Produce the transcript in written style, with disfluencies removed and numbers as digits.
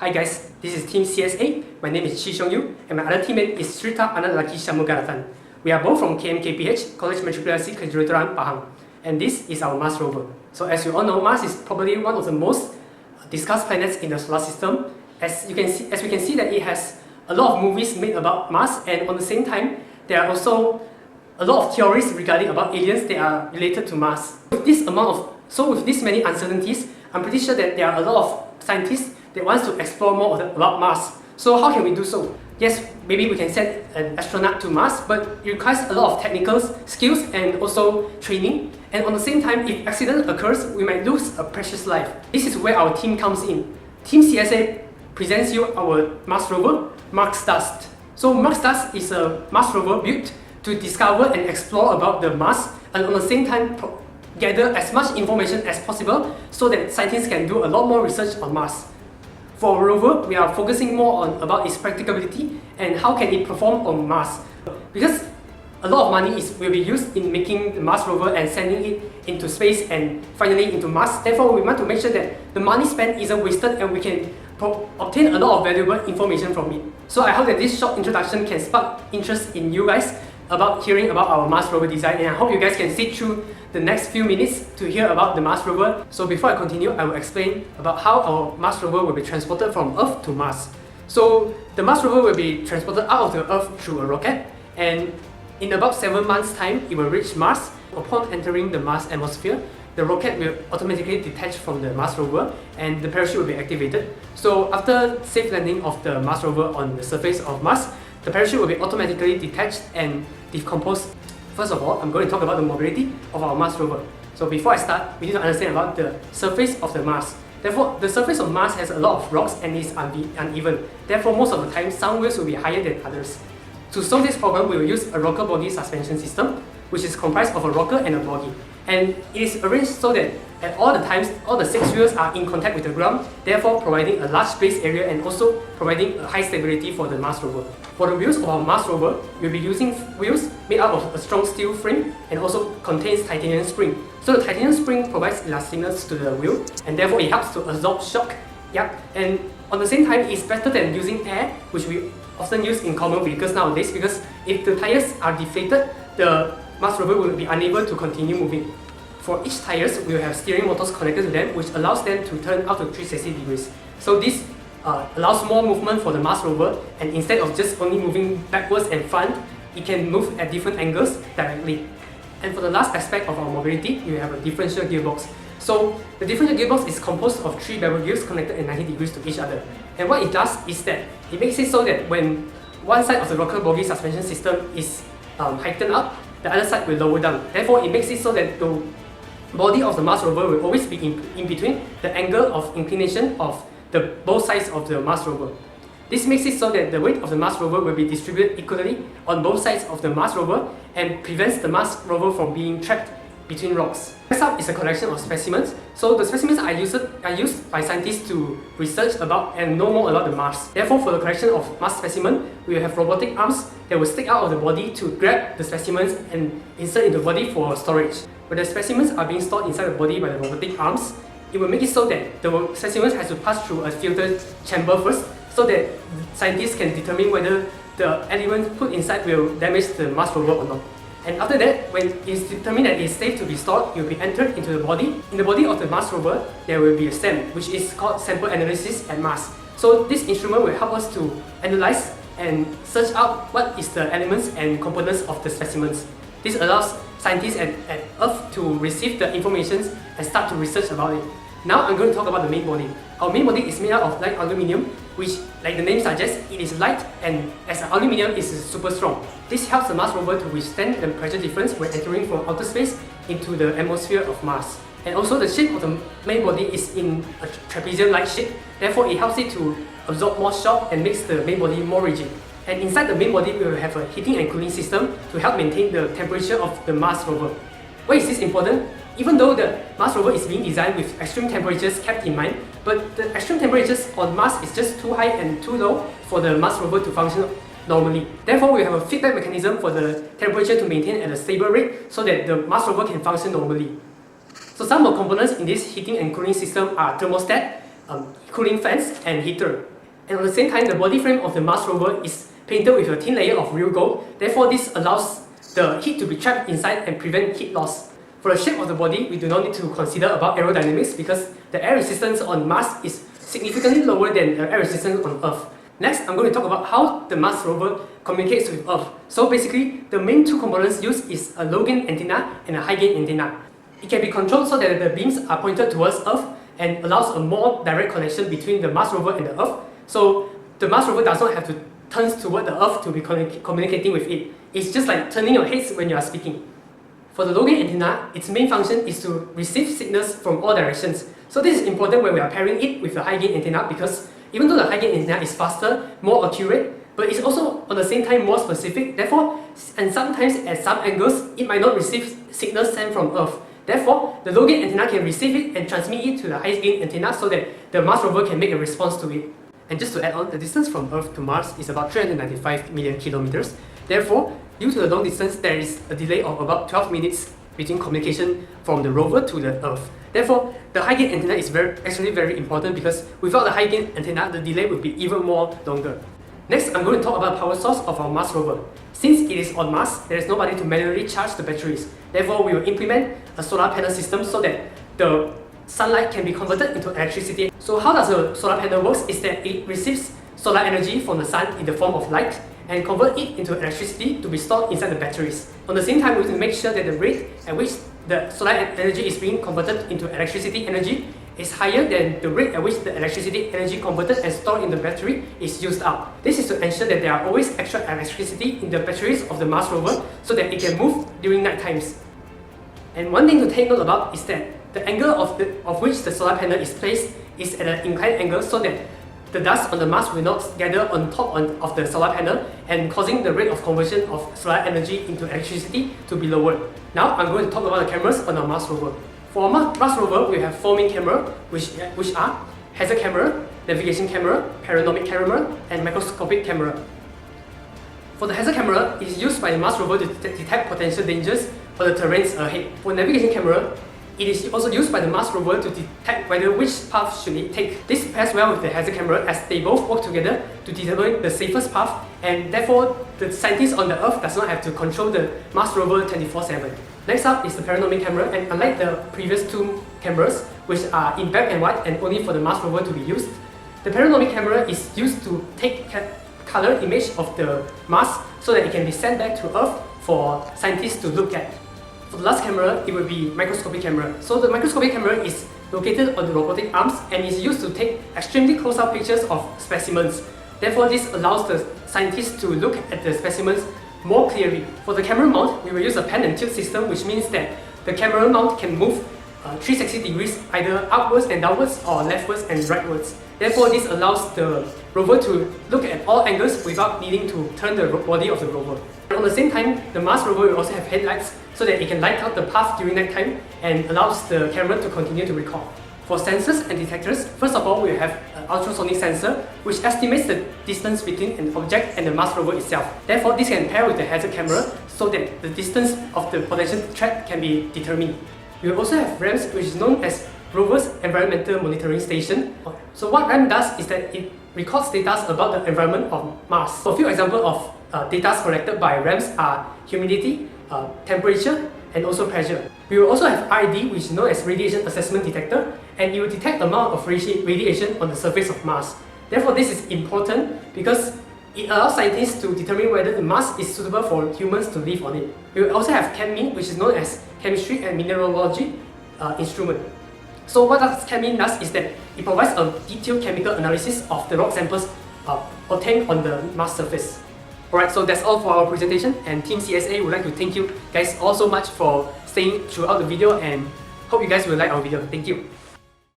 Hi guys, this is Team CSA. My name is Chee and my other teammate is Srithar Shanmuganathan. We are both from KMKPH, Kolej Matrikulasi, Kejuruteraan, Pahang. And this is our Mars Rover. So as you all know, Mars is probably one of the most discussed planets in the solar system. As we can see that it has a lot of movies made about Mars, and on the same time, there are also a lot of theories regarding about aliens that are related to Mars. With this many uncertainties, I'm pretty sure that there are a lot of scientists that wants to explore more about Mars. So how can we do so? Yes, maybe we can send an astronaut to Mars, but it requires a lot of technical skills and also training. And on the same time, if accident occurs, we might lose a precious life. This is where our team comes in. Team CSA presents you our Mars Rover, MARXDUST. So MARXDUST is a Mars Rover built to discover and explore about the Mars, and on the same time gather as much information as possible so that scientists can do a lot more research on Mars. For our rover, we are focusing more on about its practicability and how can it perform on Mars. Because a lot of money will be used in making the Mars rover and sending it into space and finally into Mars. Therefore, we want to make sure that the money spent isn't wasted and we can obtain a lot of valuable information from it. So I hope that this short introduction can spark interest in you guys about hearing about our Mars rover design, and I hope you guys can sit through the next few minutes to hear about the Mars rover. So before I continue, I will explain about how our Mars rover will be transported from Earth to Mars. So the Mars rover will be transported out of the Earth through a rocket, and in about 7 months' time, it will reach Mars. Upon entering the Mars atmosphere, the rocket will automatically detach from the Mars rover and the parachute will be activated. So after safe landing of the Mars rover on the surface of Mars, the parachute will be automatically detached and decomposed. First of all, I'm going to talk about the mobility of our Mars rover. So before I start, we need to understand about the surface of the Mars. Therefore, the surface of Mars has a lot of rocks and is uneven. Therefore, most of the time, some wheels will be higher than others. To solve this problem, we will use a rocker body suspension system, which is comprised of a rocker and a body. And it is arranged so that at all the times, all the 6 wheels are in contact with the ground, therefore providing a large space area and also providing a high stability for the Mars rover. For the wheels of our Mars rover, we'll be using wheels made out of a strong steel frame and also contains titanium spring. So the titanium spring provides elasticness to the wheel and therefore it helps to absorb shock. And on the same time, it's better than using air, which we often use in common vehicles nowadays, because if the tires are deflated, the Mars rover will be unable to continue moving. For each tires, we will have steering motors connected to them, which allows them to turn up to 360 degrees. So this allows more movement for the Mars rover, and instead of just only moving backwards and front, it can move at different angles directly. And for the last aspect of our mobility, we have a differential gearbox. So the differential gearbox is composed of 3 bevel gears connected at 90 degrees to each other. And what it does is that it makes it so that when one side of the rocker body suspension system is heightened up, the other side will lower down. Therefore, it makes it so that the body of the Mars rover will always be in between the angle of inclination of both sides of the Mars rover. This makes it so that the weight of the Mars rover will be distributed equally on both sides of the Mars rover and prevents the Mars rover from being trapped between rocks. Next up is a collection of specimens. So the specimens are used by scientists to research about and know more about the Mars. Therefore, for the collection of Mars specimen, we will have robotic arms that will stick out of the body to grab the specimens and insert into the body for storage. When the specimens are being stored inside the body by the robotic arms, it will make it so that the specimens has to pass through a filter chamber first, so that scientists can determine whether the elements put inside will damage the Mars rover or not. And after that, when it's determined that it's safe to be stored, it will be entered into the body. In the body of the Mars rover, there will be a SAM, which is called Sample Analysis at Mars. So this instrument will help us to analyze and search out what is the elements and components of the specimens. This allows scientists at Earth to receive the information and start to research about it. Now I'm going to talk about the main body. Our main body is made out of light aluminium, which, like the name suggests, it is light, and as aluminium is super strong. This helps the Mars rover to withstand the pressure difference when entering from outer space into the atmosphere of Mars. And also the shape of the main body is in a trapezium-like shape, therefore it helps it to absorb more shock and makes the main body more rigid. And inside the main body, we will have a heating and cooling system to help maintain the temperature of the Mars rover. Why is this important? Even though the Mars rover is being designed with extreme temperatures kept in mind, but the extreme temperatures on Mars is just too high and too low for the Mars rover to function normally. Therefore, we have a feedback mechanism for the temperature to maintain at a stable rate so that the Mars rover can function normally. So some of the components in this heating and cooling system are thermostat, cooling fans and heater. And at the same time, the body frame of the Mars Rover is painted with a thin layer of real gold. Therefore, this allows the heat to be trapped inside and prevent heat loss. For the shape of the body, we do not need to consider about aerodynamics because the air resistance on Mars is significantly lower than the air resistance on Earth. Next, I'm going to talk about how the Mars Rover communicates with Earth. So basically, the main two components used is a low gain antenna and a high gain antenna. It can be controlled so that the beams are pointed towards Earth and allows a more direct connection between the Mars Rover and the Earth. So the Mars Rover does not have to turn toward the Earth to be communicating with it. It's just like turning your heads when you are speaking. For the low gain antenna, its main function is to receive signals from all directions. So this is important when we are pairing it with the high gain antenna because even though the high gain antenna is faster, more accurate, but it's also at the same time more specific. Therefore, and sometimes at some angles, it might not receive signals sent from Earth. Therefore, the low gain antenna can receive it and transmit it to the high gain antenna so that the Mars Rover can make a response to it. And just to add on, the distance from Earth to Mars is about 395 million kilometers. Therefore, due to the long distance, there is a delay of about 12 minutes between communication from the rover to the Earth. Therefore, the high gain antenna is actually very important because without the high gain antenna, the delay would be even more longer. Next, I'm going to talk about the power source of our Mars Rover. Since it is on Mars, there is nobody to manually charge the batteries. Therefore, we will implement a solar panel system so that the sunlight can be converted into electricity. So how does a solar panel work is that it receives solar energy from the sun in the form of light and convert it into electricity to be stored inside the batteries. On the same time, we need to make sure that the rate at which the solar energy is being converted into electricity energy is higher than the rate at which the electricity energy converted and stored in the battery is used up. This is to ensure that there are always extra electricity in the batteries of the Mars Rover so that it can move during night times. And one thing to take note about is that the angle of which the solar panel is placed is at an inclined angle so that the dust on the Mars will not gather on top of the solar panel and causing the rate of conversion of solar energy into electricity to be lowered. Now I'm going to talk about the cameras on our Mars Rover. For our Mars Rover, we have four main cameras, which are hazard camera, navigation camera, panoramic camera, and microscopic camera. For the hazard camera, it is used by the Mars Rover to detect potential dangers for the terrains ahead. For navigation camera, it is also used by the Mars Rover to detect whether which path should it take. This pairs well with the hazard camera as they both work together to determine the safest path, and therefore the scientists on the Earth does not have to control the Mars Rover 24/7. Next up is the panoramic camera, and unlike the previous two cameras, which are in black and white and only for the Mars Rover to be used, the panoramic camera is used to take color image of the Mars so that it can be sent back to Earth for scientists to look at. For the last camera, it will be microscopic camera. So the microscopic camera is located on the robotic arms and is used to take extremely close-up pictures of specimens. Therefore, this allows the scientists to look at the specimens more clearly. For the camera mount, we will use a pan and tilt system, which means that the camera mount can move 360 degrees either upwards and downwards or leftwards and rightwards. Therefore, this allows the rover to look at all angles without needing to turn the body of the rover. At the same time, the Mars Rover will also have headlights so that it can light up the path during night time and allows the camera to continue to record. For sensors and detectors, first of all, we have an ultrasonic sensor which estimates the distance between an object and the Mars Rover itself. Therefore, this can pair with the hazard camera so that the distance of the potential threat can be determined. We will also have RAMS, which is known as Rover's Environmental Monitoring Station. So what RAM does is that it records data about the environment of Mars. So a few examples of data collected by RAMs are humidity, temperature, and also pressure. We will also have RAD, which is known as Radiation Assessment Detector, and it will detect the amount of radiation on the surface of Mars. Therefore, this is important because it allows scientists to determine whether the Mars is suitable for humans to live on it. We will also have ChemMin, which is known as Chemistry and Mineralogy Instrument. So what ChemMin does is that it provides a detailed chemical analysis of the rock samples obtained on the Mars surface. Alright, so that's all for our presentation, and Team CSA would like to thank you guys all so much for staying throughout the video and hope you guys will like our video. Thank you.